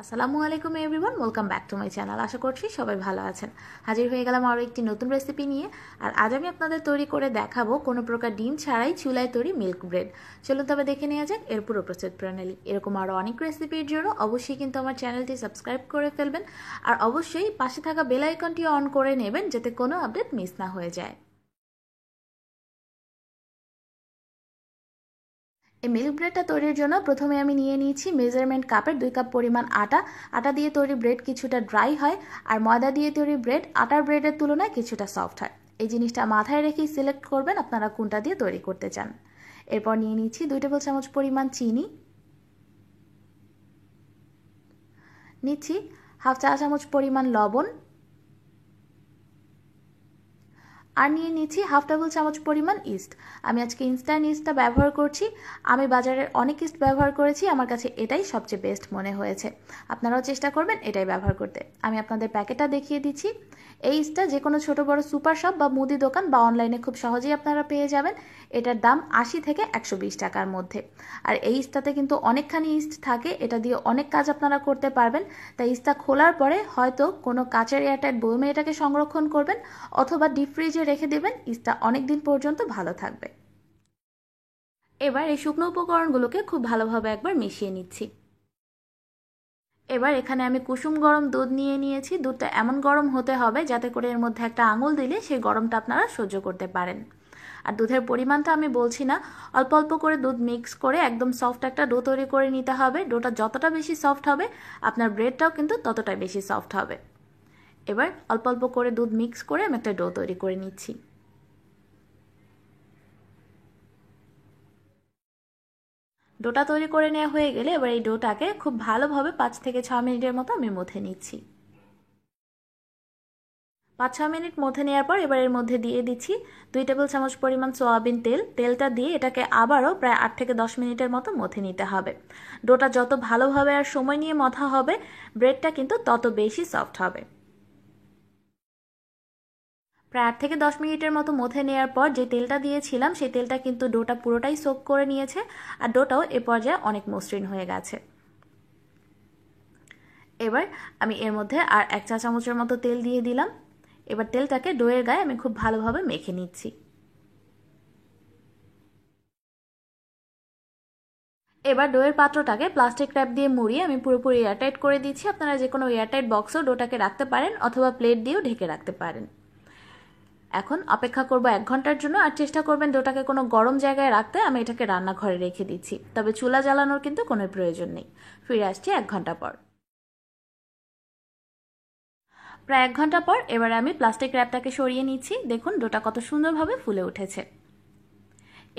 আসসালামু আলাইকুম everyone, welcome back to my channel. আশা করছি সবাই ভালো আছেন। হাজির হয়ে গেলাম আরও একটি নতুন রেসিপি নিয়ে। আর আজ আমি আপনাদের তৈরি করে দেখাবো কোনো প্রকার ডিম ছাড়াই চুলায় তৈরি মিল্ক ব্রেড। চলুন তবে দেখে নেওয়া যাক এর পুরো প্রস্তুত প্রণালী। এরকম আরও অনেক রেসিপির জন্য অবশ্যই কিন্তু আমার চ্যানেলটি সাবস্ক্রাইব করে ফেলবেন, আর অবশ্যই পাশে থাকা বেল আইকনটি অন করে নেবেন যাতে কোনো আপডেট মিস না হয়ে যায়। এই মিল্ক ব্রেডটা তৈরির জন্য প্রথমে আমি নিয়ে নিয়েছি মেজারমেন্ট কাপের 2 কাপ পরিমাণ আটা। আটা দিয়ে তৈরি ব্রেড কিছুটা ড্রাই হয়, আর ময়দা দিয়ে তৈরি ব্রেড আটার ব্রেডের তুলনায় কিছুটা সফট হয়। এই জিনিসটা মাথায় রেখেই সিলেক্ট করবেন আপনারা কোনটা দিয়ে তৈরি করতে চান। এরপর নিয়ে নিচ্ছি 2 টেবিল চামচ পরিমাণ চিনি, নিচ্ছি হাফ চা চামচ পরিমাণ লবণ, আর নিয়ে নিচ্ছি হাফ টেবিল চামচ পরিমাণ ইস্ট। আমি আজকে ইনস্ট্যান্ট ইস্টটা ব্যবহার করছি। আমি বাজারের অনেক ইস্ট ব্যবহার করেছি, আমার কাছে এটাই সবচেয়ে বেস্ট মনে হয়েছে। আপনারাও চেষ্টা করবেন এটাই ব্যবহার করতে। আমি আপনাদের প্যাকেটটা দেখিয়ে দিচ্ছি। এই ইস্টটা যে কোনো ছোটো বড়ো সুপার শপ বা মুদি দোকান বা অনলাইনে খুব সহজেই আপনারা পেয়ে যাবেন। এটার দাম 80 থেকে 120 টাকার মধ্যে। আর এই ইস্টটাতে কিন্তু অনেকখানি ইস্ট থাকে, এটা দিয়ে অনেক কাজ আপনারা করতে পারবেন। তাই ইস্টটা খোলার পরে হয়তো কোনো কাচের এয়ারটাইট বয়মে এটাকে সংরক্ষণ করবেন, অথবা ডিপ ফ্রিজে রেখে দেবেন। ইস্টটা অনেক দিন পর্যন্ত ভালো থাকবে। এবার এই শুকনো উপকরণগুলোকে খুব ভালোভাবে একবার মিশিয়ে নিচ্ছি। এবার এখানে আমি কুসুম গরম দুধ নিয়ে নিয়েছি। দুধটা এমন গরম হতে হবে যাতে করে এর মধ্যে একটা আঙুল দিলে সেই গরমটা আপনারা সহ্য করতে পারেন। আর দুধের পরিমাণটা আমি বলছি না, অল্প অল্প করে দুধ মিক্স করে একদম সফট একটা ডো তৈরি করে নিতে হবে। ডোটা যতটা বেশি সফট হবে আপনার ব্রেডটাও কিন্তু ততটাই বেশি সফট হবে। এবার অল্প অল্প করে দুধ মিক্স করে আমি একটা ডো তৈরি করে নিচ্ছি। ডোটা তৈরি করে নেওয়া হয়ে গেলে এবার এই ডোটাকে খুব ভালোভাবে 5 থেকে 6 মিনিটের মতো আমি মথে নিচ্ছি। 5-6 মিনিট মথে নেওয়ার পর এবার এর মধ্যে দিয়ে দিচ্ছি 2 টেবিল চামচ পরিমাণ সয়াবিন তেল। তেলটা দিয়ে এটাকে আবারও প্রায় 8 থেকে 10 মিনিটের মতো মথে নিতে হবে। ডোটা যত ভালোভাবে আর সময় নিয়ে মথা হবে, ব্রেডটা কিন্তু তত বেশি সফট হবে। প্রায় 8 থেকে 10 মিনিটের মতো মথে নেওয়ার পর যে তেলটা দিয়েছিলাম সেই তেলটা কিন্তু ডোটা পুরোটাই সোক করে নিয়েছে, আর ডোটাও এ পর্যায়ে অনেক মসৃণ হয়ে গেছে। এবার আমি এর মধ্যে আর 1 চা চামচের মতো তেল দিয়ে দিলাম। এবার তেলটাকে ডোয়ের গায়ে আমি খুব ভালোভাবে মেখে নিচ্ছি। এবার ডোয়ের পাত্রটাকে প্লাস্টিক র্যাপ দিয়ে মুড়িয়ে আমি পুরোপুরি এয়ারটাইট করে দিচ্ছি। আপনারা যে কোনো এয়ারটাইট বক্সেও ডোটাকে রাখতে পারেন, অথবা প্লেট দিয়েও ঢেকে রাখতে পারেন। এখন অপেক্ষা করব 1 ঘন্টার জন্য। আর চেষ্টা করবেন ডোটাকে কোনো গরম জায়গায় রাখতে। আমি এটাকে রান্নাঘরে রেখে দিচ্ছি, তবে চুলা জ্বালানোর কিন্তু কোনো প্রয়োজন নেই। ফিরে আসছি 1 ঘন্টা পর। প্রায় 1 ঘন্টা পর এবারে আমি প্লাস্টিক র্যাপটাকে সরিয়ে নিচ্ছি। দেখুন ডোটা কত সুন্দরভাবে ফুলে উঠেছে।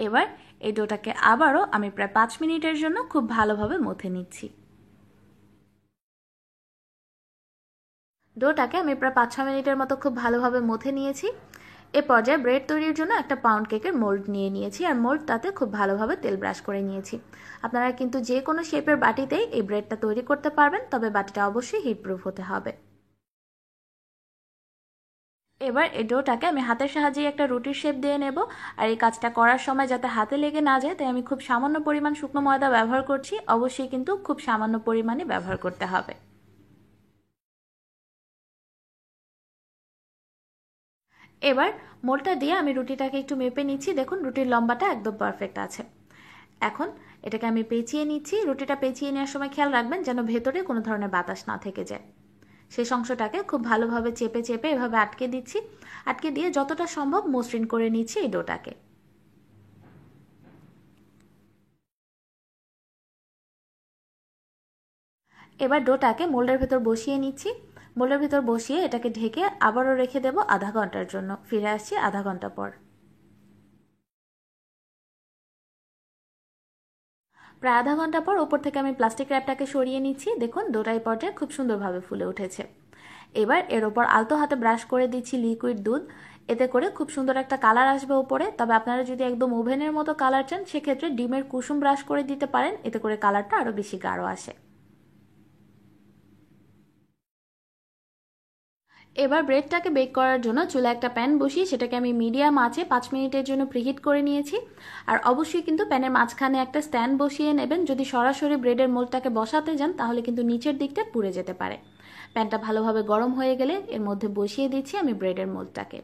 এবার এই ডোটাকে আবারও আমি প্রায় 5 মিনিটের জন্য খুব ভালোভাবে মথে নিচ্ছি। ডোটাকে আমি প্রায় 5-6 মিনিটের মতো খুব ভালোভাবে মথে নিয়েছি। এ পর্যায়ে ব্রেড তৈরির জন্য একটা পাউন্ড কেকের মোল্ড নিয়ে নিয়েছি, আর মোল্ডটাতে খুব ভালোভাবে তেল ব্রাশ করে নিয়েছি। আপনারা কিন্তু যে কোনো শেপের বাটিতেই এই ব্রেডটা তৈরি করতে পারবেন, তবে বাটিটা অবশ্যই হিটপ্রুফ হতে হবে। এবার এই ডোটাকে আমি হাতের সাহায্যে একটা রুটির শেপ দিয়ে নেব। আর এই কাজটা করার সময় যাতে হাতে লেগে না যায়, তাই আমি খুব সামান্য পরিমাণ শুকনো ময়দা ব্যবহার করছি। অবশ্যই কিন্তু খুব সামান্য পরিমাণে ব্যবহার করতে হবে। এবার মোলটা দিয়ে আমি রুটিটাকে একটু মেপে নিচ্ছি। দেখুন রুটির লম্বাটা একদম পারফেক্ট আছে। এখন এটাকে আমি পেঁচিয়ে নিচ্ছি। রুটিটা পেঁচিয়ে নেওয়ার সময় খেয়াল রাখবেন যেন ভেতরে কোনো ধরনের বাতাস না থেকে যায়। সেই অংশটাকে খুব ভালোভাবে চেপে চেপে এভাবে আটকে দিচ্ছি। আটকে দিয়ে যতটা সম্ভব মসৃণ করে নিচ্ছি এই ডোটাকে। এবার ডোটাকে মোল্ডের ভেতর বসিয়ে নিচ্ছি। মোল্ডের ভেতর বসিয়ে এটাকে ঢেকে আবারও রেখে দেব আধা ঘন্টার জন্য। ফিরে আসছি আধা ঘন্টা পর। প্রায় আধা ঘন্টা পর ওপর থেকে আমি প্লাস্টিক র্যাপটাকে সরিয়ে নিচ্ছি। দেখুন ডোটা এই পর্যায়ে খুব সুন্দরভাবে ফুলে উঠেছে। এবার এর ওপর আলতো হাতে ব্রাশ করে দিচ্ছি লিকুইড দুধ। এতে করে খুব সুন্দর একটা কালার আসবে ওপরে। তবে আপনারা যদি একদম ওভেনের মতো কালার চান, সেক্ষেত্রে ডিমের কুসুম ব্রাশ করে দিতে পারেন, এতে করে কালারটা আরও বেশি গাঢ় আসে। এবার ব্রেডটাকে বেক করার জন্য চুলায় একটা প্যান বসিয়ে সেটাকে আমি মিডিয়াম আঁচে 5 মিনিটের জন্য প্রিহিট করে নিয়েছি। আর অবশ্যই কিন্তু প্যানের মাঝখানে একটা স্ট্যান্ড বসিয়ে নেবেন। যদি সরাসরি ব্রেডের মোল্ডটাকে বসাতে যান তাহলে কিন্তু নিচের দিকটা পুড়ে যেতে পারে। প্যানটা ভালোভাবে গরম হয়ে গেলে এর মধ্যে বসিয়ে দিচ্ছি আমি ব্রেডের মোল্ডটাকে।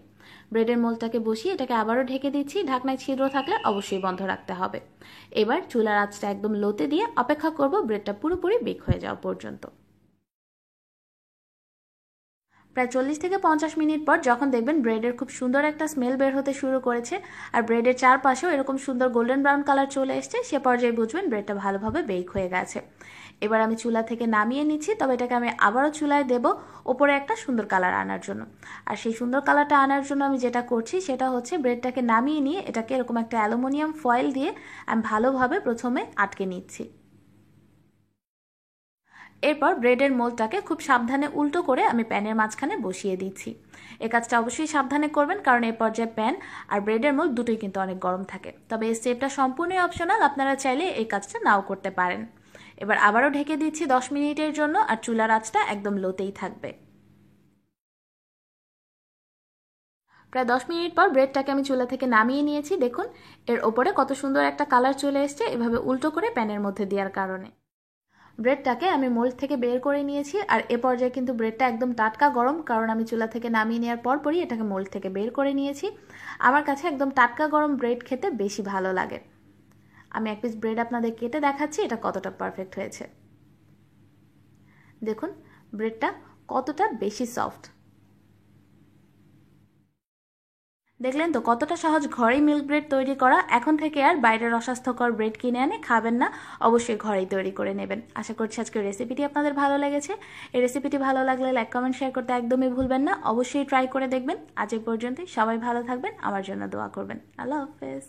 ব্রেডের মোল্ডটাকে বসিয়ে এটাকে আবারও ঢেকে দিচ্ছি। ঢাকনায় ছিদ্র থাকলে অবশ্যই বন্ধ রাখতে হবে। এবার চুলার আঁচটা একদম লোতে দিয়ে অপেক্ষা করব ব্রেডটা পুরোপুরি বেক হয়ে যাওয়া পর্যন্ত। প্রায় 40 থেকে 50 মিনিট পর যখন দেখবেন ব্রেডের খুব সুন্দর একটা স্মেল বের হতে শুরু করেছে আর ব্রেডের চারপাশেও এরকম সুন্দর গোল্ডেন ব্রাউন কালার চলে এসছে, সে পর্যায়ে বুঝবেন ব্রেডটা ভালোভাবে বেক হয়ে গেছে। এবার আমি চুলা থেকে নামিয়ে নিচ্ছি, তবে এটাকে আমি আবারও চুলায় দেব ওপরে একটা সুন্দর কালার আনার জন্য। আর সেই সুন্দর কালারটা আনার জন্য আমি যেটা করছি সেটা হচ্ছে ব্রেডটাকে নামিয়ে নিয়ে এটাকে এরকম একটা অ্যালুমিনিয়াম ফয়েল দিয়ে আমি ভালোভাবে প্রথমে আটকে নিচ্ছি। এরপর ব্রেডের মোল্ডটাকে খুব সাবধানে উল্টো করে আমি প্যানের মাঝখানে বসিয়ে দিচ্ছি। এই কাজটা অবশ্যই সাবধানে করবেন, কারণ এই পর্যায়ে প্যান আর ব্রেডের মোল্ড দুটোই কিন্তু অনেক গরম থাকে। তবে এই স্টেপটা সম্পূর্ণই অপশনাল, আপনারা চাইলে এই কাজটা নাও করতে পারেন। এবার আবারও ঢেকে দিচ্ছি 10 মিনিটের জন্য, আর চুলার আঁচটা একদম লোতেই থাকবে। প্রায় 10 মিনিট পর ব্রেডটাকে আমি চুলা থেকে নামিয়ে নিয়েছি। দেখুন এর ওপরে কত সুন্দর একটা কালার চলে এসছে এভাবে উল্টো করে প্যানের মধ্যে দেওয়ার কারণে। ব্রেডটাকে আমি মোল্ড থেকে বের করে নিয়েছি, আর এ পর্যায়ে কিন্তু ব্রেডটা একদম টাটকা গরম, কারণ আমি চুলা থেকে নামিয়ে নেওয়ার পরই এটাকে মোল্ড থেকে বের করে নিয়েছি। আমার কাছে একদম টাটকা গরম ব্রেড খেতে বেশি ভালো লাগে। আমি এক পিস ব্রেড আপনাদের কেটে দেখাচ্ছি এটা কতটা পারফেক্ট হয়েছে। দেখুন ব্রেডটা কতটা বেশি সফট। দেখলেন তো কতটা সহজ ঘরেই মিল্ক ব্রেড তৈরি করা। এখন থেকে আর বাইরের অস্বাস্থ্যকর ব্রেড কিনে এনে খাবেন না, অবশ্যই ঘরেই তৈরি করে নেবেন। আশা করছি আজকের রেসিপিটি আপনাদের ভালো লেগেছে। এই রেসিপিটি ভালো লাগলে লাইক কমেন্ট শেয়ার করতে একদমই ভুলবেন না। অবশ্যই ট্রাই করে দেখবেন। আজ এই পর্যন্তই, সবাই ভালো থাকবেন, আমার জন্য দোয়া করবেন। আল্লাহ হাফেজ।